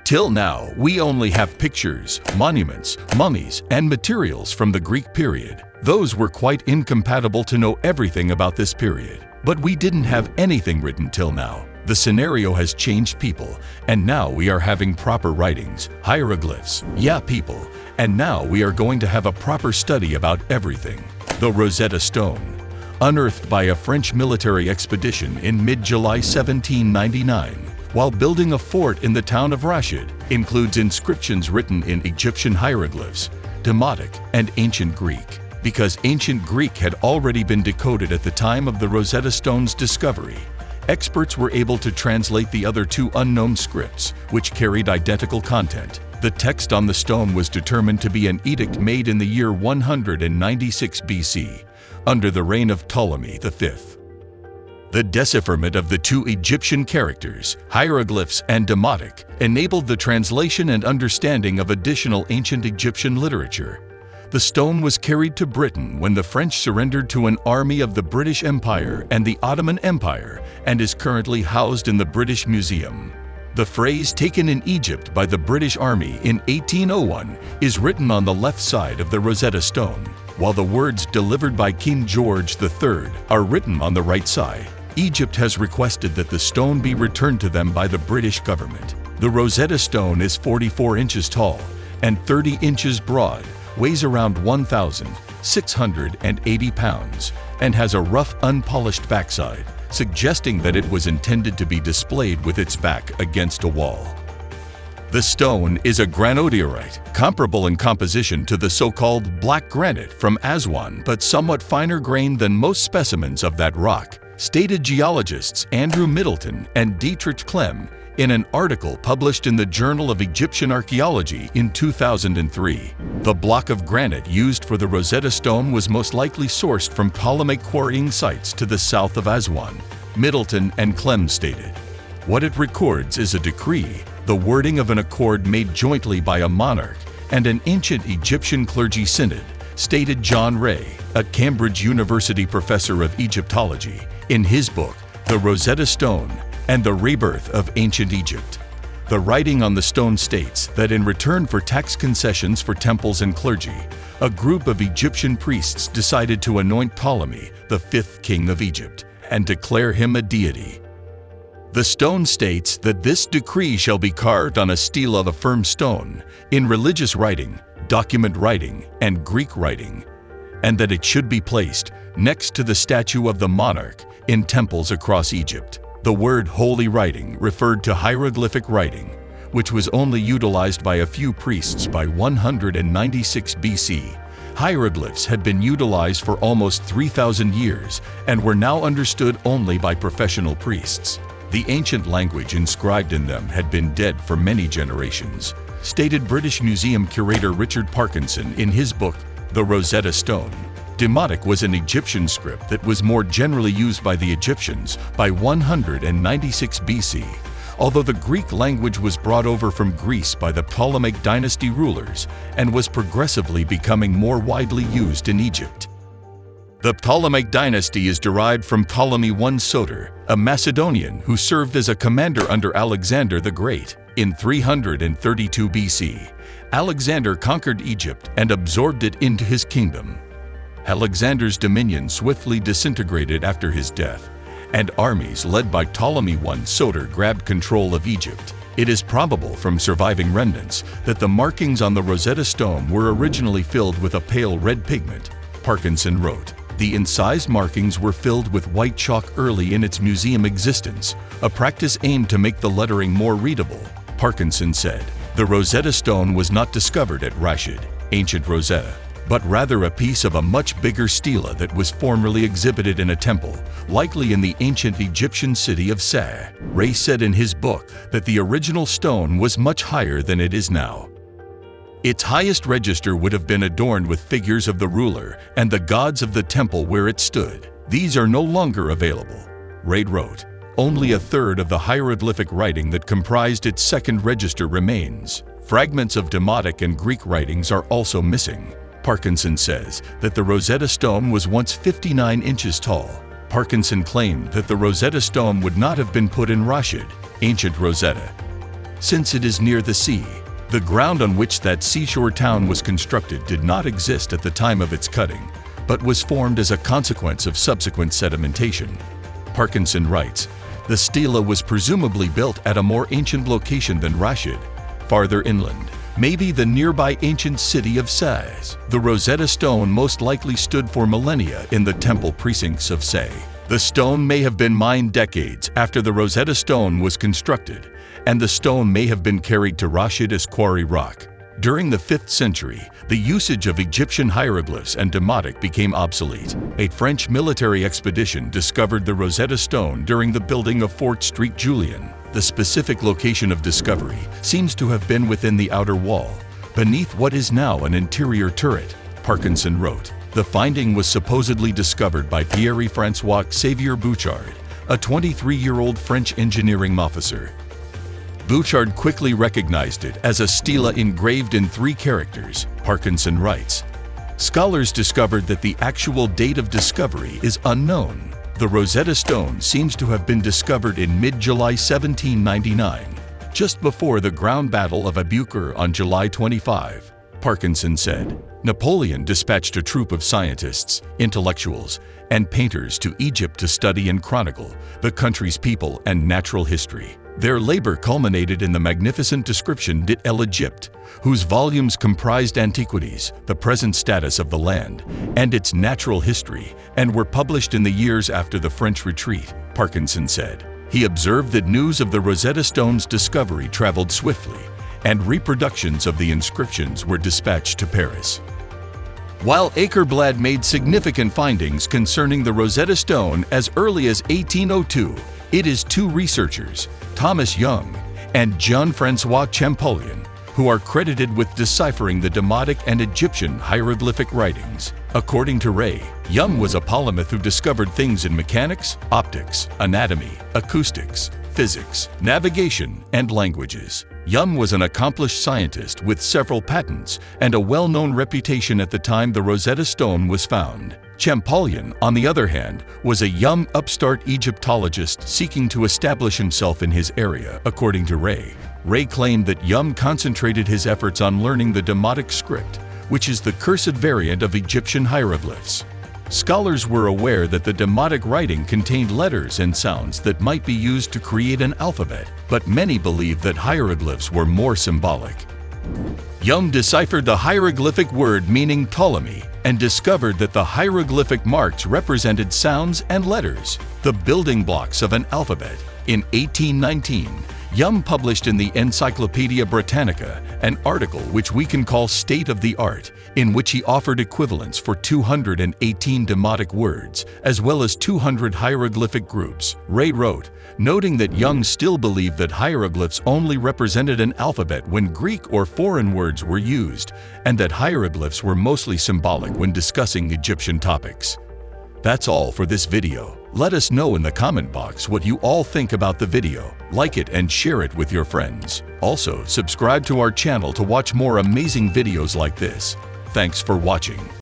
Till now, we only have pictures, monuments, mummies, and materials from the Greek period. Those were quite incompatible to know everything about this period. But we didn't have anything written till now. The scenario has changed people, and now we are having proper writings, hieroglyphs, people, and now we are going to have a proper study about everything. The Rosetta Stone, unearthed by a French military expedition in mid-July 1799, while building a fort in the town of Rashid, includes inscriptions written in Egyptian hieroglyphs, Demotic, and Ancient Greek. Because Ancient Greek had already been decoded at the time of the Rosetta Stone's discovery, experts were able to translate the other two unknown scripts, which carried identical content. The text on the stone was determined to be an edict made in the year 196 BC, under the reign of Ptolemy V. The decipherment of the two Egyptian characters, hieroglyphs and demotic, enabled the translation and understanding of additional ancient Egyptian literature. The stone was carried to Britain when the French surrendered to an army of the British Empire and the Ottoman Empire, and is currently housed in the British Museum. The phrase taken in Egypt by the British Army in 1801 is written on the left side of the Rosetta Stone, while the words delivered by King George III are written on the right side. Egypt has requested that the stone be returned to them by the British government. The Rosetta Stone is 44 inches tall and 30 inches broad, weighs around 1,680 pounds, and has a rough, unpolished backside, suggesting that it was intended to be displayed with its back against a wall. The stone is a granodiorite, comparable in composition to the so-called black granite from Aswan, but somewhat finer grained than most specimens of that rock, stated geologists Andrew Middleton and Dietrich Klemm in an article published in the Journal of Egyptian Archaeology in 2003. The block of granite used for the Rosetta Stone was most likely sourced from Ptolemaic quarrying sites to the south of Aswan, Middleton and Klemm stated. What it records is a decree, the wording of an accord made jointly by a monarch and an ancient Egyptian clergy synod, stated John Ray, a Cambridge University professor of Egyptology, in his book, The Rosetta Stone and the Rebirth of Ancient Egypt. The writing on the stone states that in return for tax concessions for temples and clergy, a group of Egyptian priests decided to anoint Ptolemy, the fifth king of Egypt, and declare him a deity. The stone states that this decree shall be carved on a stele of a firm stone, in religious writing, document writing, and Greek writing, and that it should be placed next to the statue of the monarch in temples across Egypt. The word holy writing referred to hieroglyphic writing, which was only utilized by a few priests by 196 BC. Hieroglyphs had been utilized for almost 3,000 years and were now understood only by professional priests. The ancient language inscribed in them had been dead for many generations, stated British Museum curator Richard Parkinson in his book, The Rosetta Stone. Demotic was an Egyptian script that was more generally used by the Egyptians by 196 BC, although the Greek language was brought over from Greece by the Ptolemaic dynasty rulers and was progressively becoming more widely used in Egypt. The Ptolemaic dynasty is derived from Ptolemy I Soter, a Macedonian who served as a commander under Alexander the Great. In 332 BC, Alexander conquered Egypt and absorbed it into his kingdom. Alexander's dominion swiftly disintegrated after his death, and armies led by Ptolemy I Soter grabbed control of Egypt. It is probable from surviving remnants that the markings on the Rosetta Stone were originally filled with a pale red pigment, Parkinson wrote. The incised markings were filled with white chalk early in its museum existence, a practice aimed to make the lettering more readable, Parkinson said. The Rosetta Stone was not discovered at Rashid, ancient Rosetta, but rather a piece of a much bigger stela that was formerly exhibited in a temple, likely in the ancient Egyptian city of Sa. Ray said in his book that the original stone was much higher than it is now. Its highest register would have been adorned with figures of the ruler and the gods of the temple where it stood. These are no longer available. Ray wrote, only a third of the hieroglyphic writing that comprised its second register remains. Fragments of Demotic and Greek writings are also missing. Parkinson says that the Rosetta Stone was once 59 inches tall. Parkinson claimed that the Rosetta Stone would not have been put in Rashid, ancient Rosetta, since it is near the sea. The ground on which that seashore town was constructed did not exist at the time of its cutting, but was formed as a consequence of subsequent sedimentation. Parkinson writes, the stela was presumably built at a more ancient location than Rashid, farther inland, maybe the nearby ancient city of Sais. The Rosetta Stone most likely stood for millennia in the temple precincts of Sais. The stone may have been mined decades after the Rosetta Stone was constructed, and the stone may have been carried to Rashid as quarry rock. During the 5th century, the usage of Egyptian hieroglyphs and demotic became obsolete. A French military expedition discovered the Rosetta Stone during the building of Fort St. Julien. The specific location of discovery seems to have been within the outer wall, beneath what is now an interior turret, Parkinson wrote. The finding was supposedly discovered by Pierre-François Xavier Bouchard, a 23-year-old French engineering officer. Bouchard quickly recognized it as a stela engraved in 3 characters, Parkinson writes. Scholars discovered that the actual date of discovery is unknown. The Rosetta Stone seems to have been discovered in mid-July 1799, just before the ground battle of Aboukir on July 25. Parkinson said, Napoleon dispatched a troop of scientists, intellectuals, and painters to Egypt to study and chronicle the country's people and natural history. Their labor culminated in the magnificent description d'It l'Egypte, whose volumes comprised antiquities, the present status of the land, and its natural history, and were published in the years after the French retreat, Parkinson said. He observed that news of the Rosetta Stone's discovery traveled swiftly, and reproductions of the inscriptions were dispatched to Paris. While Akerblad made significant findings concerning the Rosetta Stone as early as 1802, it is 2 researchers, Thomas Young and Jean-François Champollion, who are credited with deciphering the Demotic and Egyptian hieroglyphic writings. According to Ray, Young was a polymath who discovered things in mechanics, optics, anatomy, acoustics, physics, navigation, and languages. Young was an accomplished scientist with several patents and a well-known reputation at the time the Rosetta Stone was found. Champollion, on the other hand, was a young upstart Egyptologist seeking to establish himself in his area, according to Ray. Ray claimed that Young concentrated his efforts on learning the Demotic script, which is the cursed variant of Egyptian hieroglyphs. Scholars were aware that the Demotic writing contained letters and sounds that might be used to create an alphabet, but many believed that hieroglyphs were more symbolic. Young deciphered the hieroglyphic word meaning Ptolemy and discovered that the hieroglyphic marks represented sounds and letters, the building blocks of an alphabet. In 1819, Young published in the Encyclopaedia Britannica an article which we can call State of the Art, in which he offered equivalents for 218 demotic words, as well as 200 hieroglyphic groups. Ray wrote, noting that Young still believed that hieroglyphs only represented an alphabet when Greek or foreign words were used, and that hieroglyphs were mostly symbolic when discussing Egyptian topics. That's all for this video. Let us know in the comment box what you all think about the video. Like it and share it with your friends. Also, subscribe to our channel to watch more amazing videos like this. Thanks for watching.